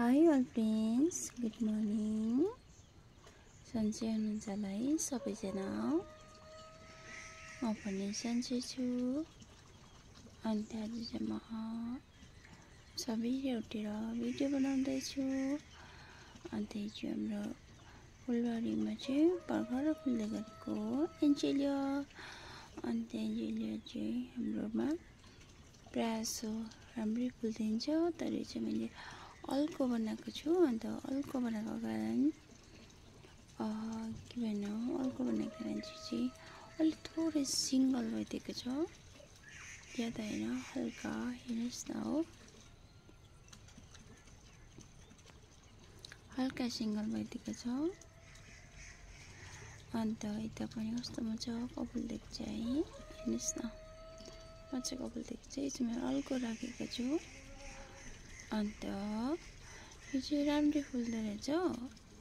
Hi all friends, good morning. सन्चै हुनुहुन्छ होला है सबैजना। म पनि सन्चै छु। अन्त आज चाहिँ म सबै उठेर भिडियो बनाउँदैछु। अन्त हिजो हाम्रो फुलबारीमा चाहिँ भर्खर फुल्दै गरेको एन्जेलिया। अन्त एन्जेलिया चाहिँ हाम्रोमा प्रायः राम्रै फुल्दिन्छ, तर चाहिँ मैले अल्को बनाएको छु। अन्त अल्को बनाएको कारण के भन्नु, अल्को बनाएको कारण चाहिँ अलिक थोरै सिङ्गल भइदिएको छ, ज्यादा होइन, हल्का हेर्नुहोस् न हो, हल्का सिङ्गल भइदिएको छ। अन्त यता पनि कस्तो मजाको फुल्दिएको छ है, हेर्नुहोस् न, मजाको फुल्दिएको छ। यो चाहिँ मैले अल्को राखेको छु। अन्त यो चाहिँ राम्रै फुल्दो रहेछ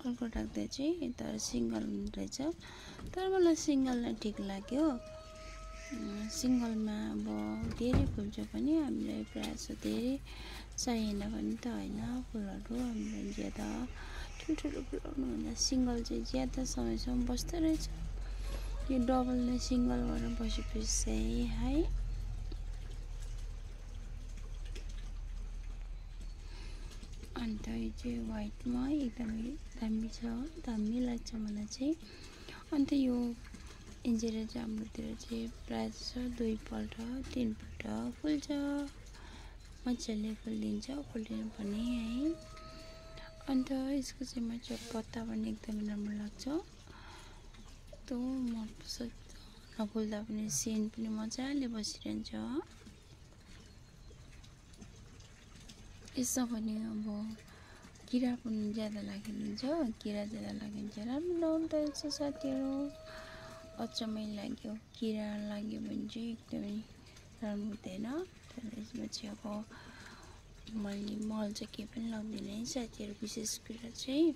अल्को राख्दा चाहिँ, तर सिङ्गल हुँदो रहेछ। तर मलाई सिङ्गल नै ठिक लाग्यो। सिङ्गलमा अब धेरै फुल्छ पनि हामीलाई प्रायः जस्तो धेरै चाहिएन भने त होइन, फुलहरू हामीलाई ज्यादा ठुल्ठुलो फुलाउनुभन्दा सिङ्गल चाहिँ ज्यादा समयसम्म बस्दो रहेछ। यो डबल नै सिङ्गल भएर बसेपछि चाहिँ है, अन्त यो चाहिँ व्हाइटमा एकदमै दामी छ, दामी लाग्छ मलाई चाहिँ। अन्त यो एन्जेलिया चाहिँ हाम्रोतिर चाहिँ प्रायः जस्तो 2 पल्ट 3 पल्ट फुल्छ, मजाले फुलिदिन्छ, फुल्दैन पनि है। अन्त यसको चाहिँ मजाको पत्ता पनि एकदमै राम्रो लाग्छ, त्यो नफुल्दा पनि सेन पनि मजाले बसिरहन्छ। यसमा पनि अब किरा पनि ज्यादा लागिदिन्छ, किरा ज्यादा लागिन्छ राम्रो हुँदो रहेछ साथीहरू। अचम्मै लाग्यो, किरा लाग्यो भने चाहिँ एकदमै राम्रो हुँदैन। तर यसमा चाहिँ अब मैले मल चाहिँ केही पनि लगाउँदिनँ है साथीहरू। विशेष कुरा चाहिँ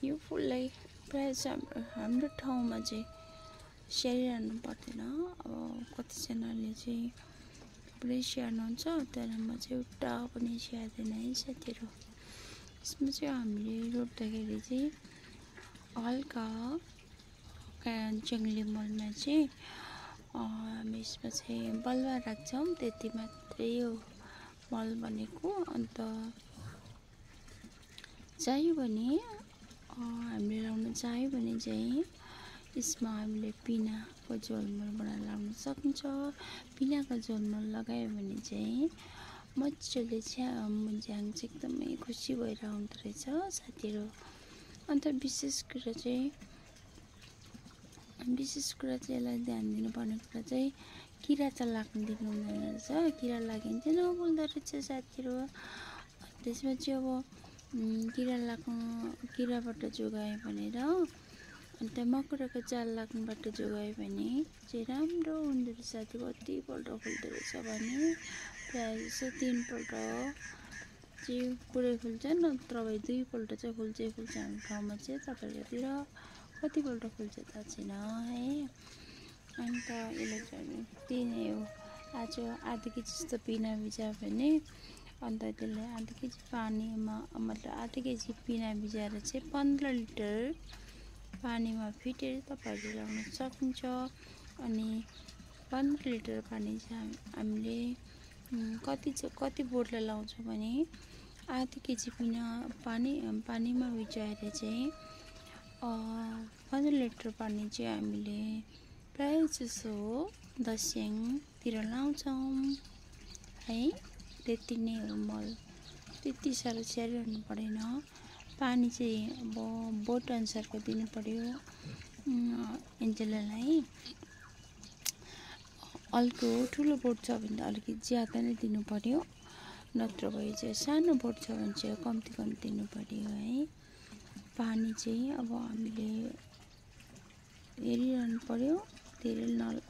यो फुललाई प्रायः चाहिँ हाम्रो ठाउँमा चाहिँ स्याहारिरहनु पर्दैन। अब कतिजनाले चाहिँ पुरै स्याहार्नुहुन्छ, तर म चाहिँ एउटा पनि स्याहार्दैन है साथीहरू। यसमा चाहिँ हामीले रोप्दाखेरि चाहिँ हल्का जङ्गली मलमा चाहिँ हामी यसमा चाहिँ बलुवा राख्छौँ, त्यति मात्रै हो मल भनेको। अन्त चाहियो भने हामीले लाउन चाहियो भने चाहिँ यसमा हामीले पिनाको झोलमल बनाएर लाउन सकिन्छ। पिनाको झोलमल लगायो भने चाहिँ मजाले झ्याङ चाहिँ एकदमै खुसी भएर आउँदो रहेछ साथीहरू। अन्त विशेष कुरा चाहिँ यसलाई ध्यान दिनुपर्ने कुरा चाहिँ किरा चाहिँ लाग्नु दिनु हुँदैन रहेछ। किरा लाग्यो भने चाहिँ नफुल्दो रहेछ साथीहरू। त्यसमा चाहिँ अब किराबाट जोगायो भनेर, अन्त मकराको जाल लाग्नुबाट जोगायो भने चाहिँ राम्रो हुँदो रहेछ साथीहरू। कतिपल्ट फुल्दो रहेछ भने प्रायः जस्तो 3 पल्ट चाहिँ पुरै फुल्छ, नत्र भए 2 पल्ट चाहिँ फुल्छ हाम्रो ठाउँमा चाहिँ। तपाईँहरूतिर कतिपल्ट फुल्छ थाहा छैन है। अन्त यसलाई चाहिँ त्यही नै हो, आज आधा केजी जस्तो पिना भिजायो भने अन्त त्यसलाई आधा केजी पानीमा, मतलब आधा केजी पिना भिजाएर चाहिँ 15 लिटर पानीमा फिटेर तपाईँहरूले लाउन सकिन्छ। अनि 15 लिटर पानी चाहिँ हामीले कति बोटलाई लाउँछौँ भने आधा केजी पानीमा भिजाएर चाहिँ 15 लिटर पानी चाहिँ हामीले प्रायः जसो दस्याङतिर लाउँछौँ है। त्यति नै हो मल, त्यति साह्रो स्याहारिरहनु परेन। पानी चाहिँ अब बोट अनुसारको दिनु पर्यो एन्जेलियालाई। अल्को ठुलो बोट छ भने त अलिकति ज्यादा नै दिनु पर्यो, नत्र भए चाहिँ सानो बोट छ भने चाहिँ कम्ती दिनु पर्यो है। पानी चाहिँ अब हामीले हेरिरहनु पर्यो, धेरै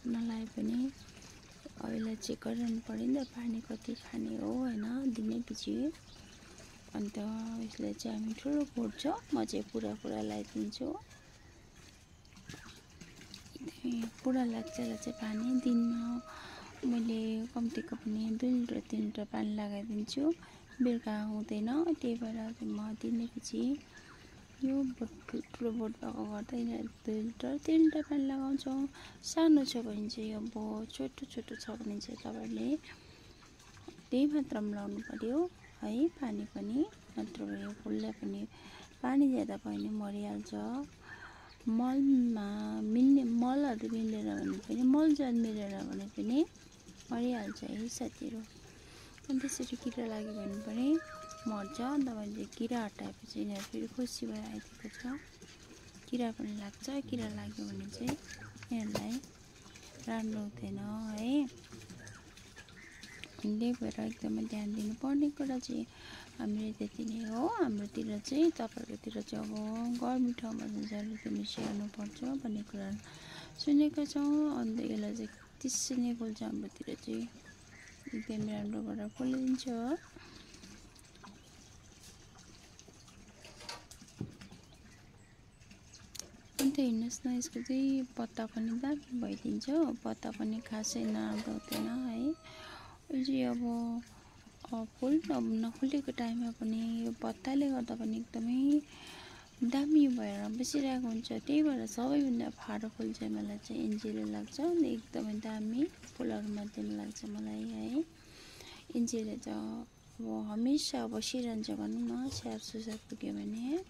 नलाए पनि यसलाई चेक गरिरहनु पर्यो नि त, पानी कति खाने हो होइन दिनै पछि। अन्त यसलाई चाहिँ हामी ठुलो बोट छ, म चाहिँ पुरा लगाइदिन्छु। पुरा लाग्छ यसलाई चाहिँ पानी। दिनमा मैले कम्तीको पनि 2 लिटर 3 लिटर पानी लगाइदिन्छु। बेलुका हुँदैन, त्यही भएर चाहिँ म दिनेपछि यो ठुलो बोट भएको गर्दा यिनीहरू 2 लिटर 3 लिटर पानी लगाउँछौँ। सानो छ भने चाहिँ अब छोटो छोटो छ भने चाहिँ तपाईँले त्यही मात्रामा लगाउनु पर्यो है पानी पनि, नत्र यो फुललाई पनि पानी ज्यादा भयो भने मरिहाल्छ। मलमा मिल्ने मलहरू मिलेर भने पनि मलजल मिलेर भने पनि मरिहाल्छ है साथीहरू। अनि त्यसरी किरा लाग्यो भने पनि मर्छ। तपाईँले किरा हटाएपछि यिनीहरू फेरि खुसी भएर आइदिएको छ। किरा पनि लाग्छ, किरा लाग्यो भने चाहिँ यिनीहरूलाई राम्रो हुँदैन है। त्यही भएर एकदमै ध्यान दिनुपर्ने कुरा चाहिँ हामीले त्यति नै हो। हाम्रोतिर चाहिँ तपाईँहरूकोतिर चाहिँ अब गर्मी ठाउँमा जानु एकदमै स्याहार्नुपर्छ भन्ने कुरा सुनेका छौँ। अन्त यसलाई चाहिँ त्यसै नै फुल्छ हाम्रोतिर चाहिँ एकदमै राम्रो गरेर फुलिदिन्छ। अन्त हेर्नुहोस् न, यसको चाहिँ पत्ता पनि दामी भइदिन्छ। पत्ता पनि खासै नराम्रो हुँदैन है। यो चाहिँ अब फुल नफुलेको टाइममा पनि यो पत्ताले गर्दा पनि एकदमै दामी भएर बसिरहेको हुन्छ। त्यही भएर सबैभन्दा फारो फुल चाहिँ मलाई चाहिँ एन्जेलिया लाग्छ। एकदमै दामी फुलहरूमध्येमा लाग्छ मलाई है एन्जेलिया। चाहिँ अब हमेसा बसिरहन्छ भनौँ न, स्याहार सुसार पुग्यो भने।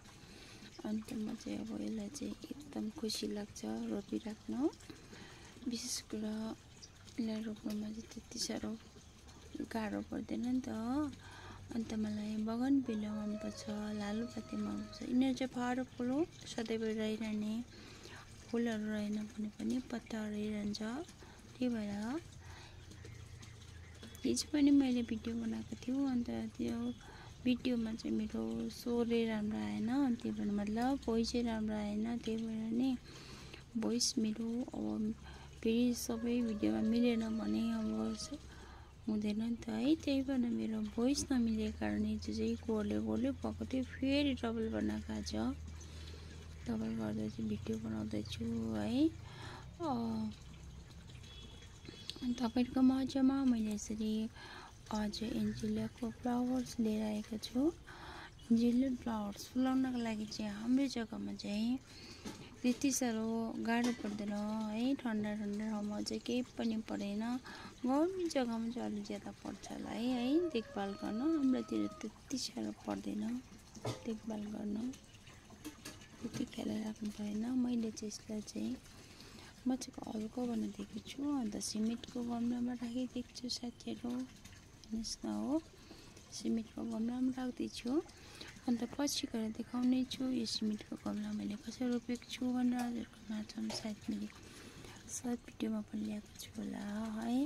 अन्त म चाहिँ अब यसलाई चाहिँ एकदम खुसी लाग्छ रोपिराख्न। विशेष कुरा यसलाई रोप्नुमा चाहिँ त्यति साह्रो गाह्रो पर्दैन नि त। अन्त मलाई बगनभिला मनपर्छ, लालुपाते मनपर्छ। यिनीहरू चाहिँ फारो फुल हो, सधैँभरि रहिरहने फुलहरू रहेन भने पनि पत्ताहरू रहिरहन्छ। त्यही भएर हिजो पनि मैले भिडियो बनाएको थियो। अन्त त्यो भिडियोमा चाहिँ मेरो स्वरै राम्रो आएन, त्यही भएर मतलब भोइस चाहिँ राम्रो आएन। त्यही भएर नि भोइस मेरो अब फेरि सबै भिडियोमा मिलेन भने अब हुँदैन नि त है। त्यही भएर मेरो भोइस नमिलेको कारण हिजो चाहिँ गोले भएको थियो। फेरि डबल बनाएको आज डबल गर्दा चाहिँ भिडियो बनाउँदैछु है। तपाईँहरूको माझमा मैले यसरी आज एन्जेलियाको फ्लावर्स लिएर आएको छु। एन्जेलिया फ्लावर्स फुलाउनको लागि चाहिँ हाम्रो जग्गामा चाहिँ त्यति साह्रो गाह्रो पर्दैन है। ठन्डा ठाउँमा चाहिँ केही पनि पर्दैन। गर्मी जग्गामा चाहिँ अलिक ज्यादा पर्छ होला है देखभाल गर्न। हाम्रोतिर त्यति साह्रो पर्दैन देखभाल गर्न, त्यति ख्याल राख्नु परेन। मैले चाहिँ यसलाई चाहिँ म चाहिँ हल्को बनाइदिएको छु। अन्त सिमेन्टको गमलामा राखिदिएको छु साथीहरू, हेर्नुहोस् न हो। सिमेन्टको गमलामा राख्दैछु। अन्त पछि गएर देखाउने छु यो सिमेन्टको गमला मैले कसरी रोपेको छु भनेर। हजुरको नाचमा सायद मैले भिडियोमा पनि ल्याएको छु होला है।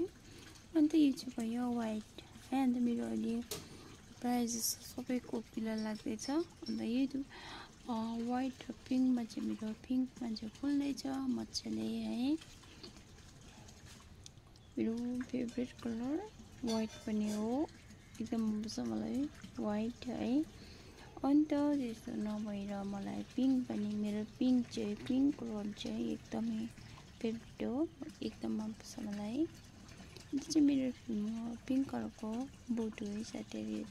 अन्त यो चाहिँ भयो वाइट है। अन्त मेरो अहिले प्रायः जस्तो सबैको पिला लाग्दैछ। अन्त यो वाइट र पिङ्कमा चाहिँ मेरो पिङ्कमा चाहिँ फुल्दैछ मजाले है। मेरो फेभरेट कलर वाइट पनि हो, एकदम मनपर्छ मलाई वाइट है। अन्त त्यस्तो नभएर मलाई पिङ्क पनि, मेरो पिङ्क कलर चाहिँ एकदमै फेभरेट हो, एकदम मनपर्छ मलाई। यो चाहिँ मेरो पिङ्क कलरको बोट हो है साथीहरू। यो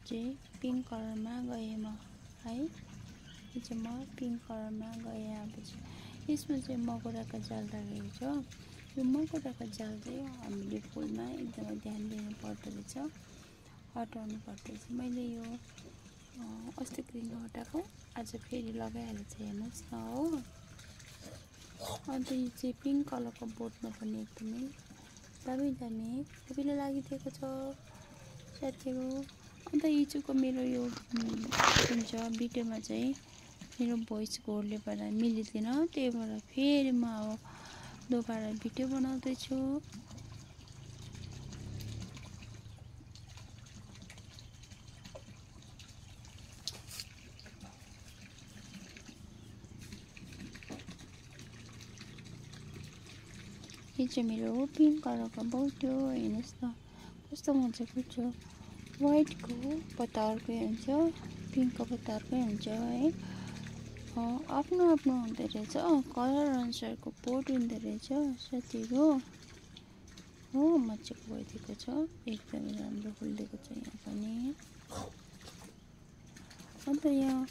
चाहिँ पिङ्क कलरमा गएँ म है। यो चाहिँ म पिङ्क कलरमा गएँ। अब चाहिँ यसमा चाहिँ मकौराको जाल राखेको छ। यो मकौराको जाल चाहिँ हामीले फुलमा एकदमै ध्यान दिनु पर्दो रहेछ, हटाउनु पर्दो रहेछ। मैले यो अस्तिको दिन हटाएको, आज फेरि लगाइहालेको छ हेर्नुहोस् न हो। अन्त यो चाहिँ पिङ्क कलरको बोटमा पनि एकदमै दामी सबैले लागिदिएको छ साथीहरू। अन्त हिजोको मेरो यो हुन्छ भिडियोमा चाहिँ मेरो भोइस घोरले भएर मिलिँदैन। त्यही भएर फेरि म अब दोबारा भिडियो बनाउँदैछु। यो चाहिँ मेरो पिङ्क कलरको बोट हो, हेर्नुहोस् न कस्तो मजाको छ। वाइटको पत्ता अर्कै हुन्छ, पिङ्कको पत्ता अर्कै हुन्छ है। आफ्नो आफ्नो हुँदो रहेछ, कलर अनुसारको बोट हुँदो रहेछ साथीहरू। हो मजाको भइदिएको छ, एकदमै राम्रो फुलिदिएको छ यहाँ पनि। अन्त यहाँ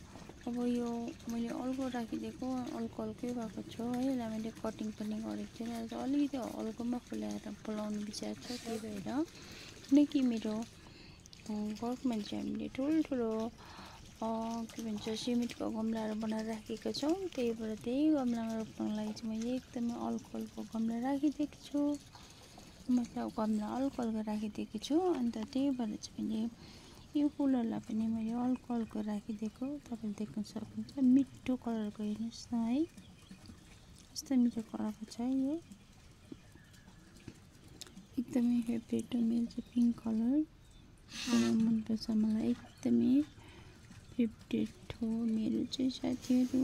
अब यो मैले अल्गो राखिदिएको अल्कै भएको छ है, यसलाई मैले कटिङ पनि गरेको थिएन, अलिकति हल्कोमा फुलाउनु विचार छ, त्यही भएर किनकि मेरो घरकोमा चाहिँ हामीले ठुल्ठुलो के भन्छ सिमेन्टको गमलाहरू बनाएर राखेका छौँ, त्यही भएर त्यही गमलामा रोप्नको लागि चाहिँ मैले एकदमै अल्को गमला राखिदिएको छु, मतलब गमला अल्को राखिदिएको छु। अन्त त्यही भएर चाहिँ मैले यो फुलहरूलाई पनि मैले अल्को राखिदिएको, तपाईँले देख्न सक्नुहुन्छ। मिठो कलरको हेर्नुहोस् न है, कस्तो मिठो कलरको छ यो, एकदमै फेभरेट हो मेरो चाहिँ पिङ्क कलर, मनपर्छ मलाई, एकदमै फेभरेट हो मेरो चाहिँ साथीहरू।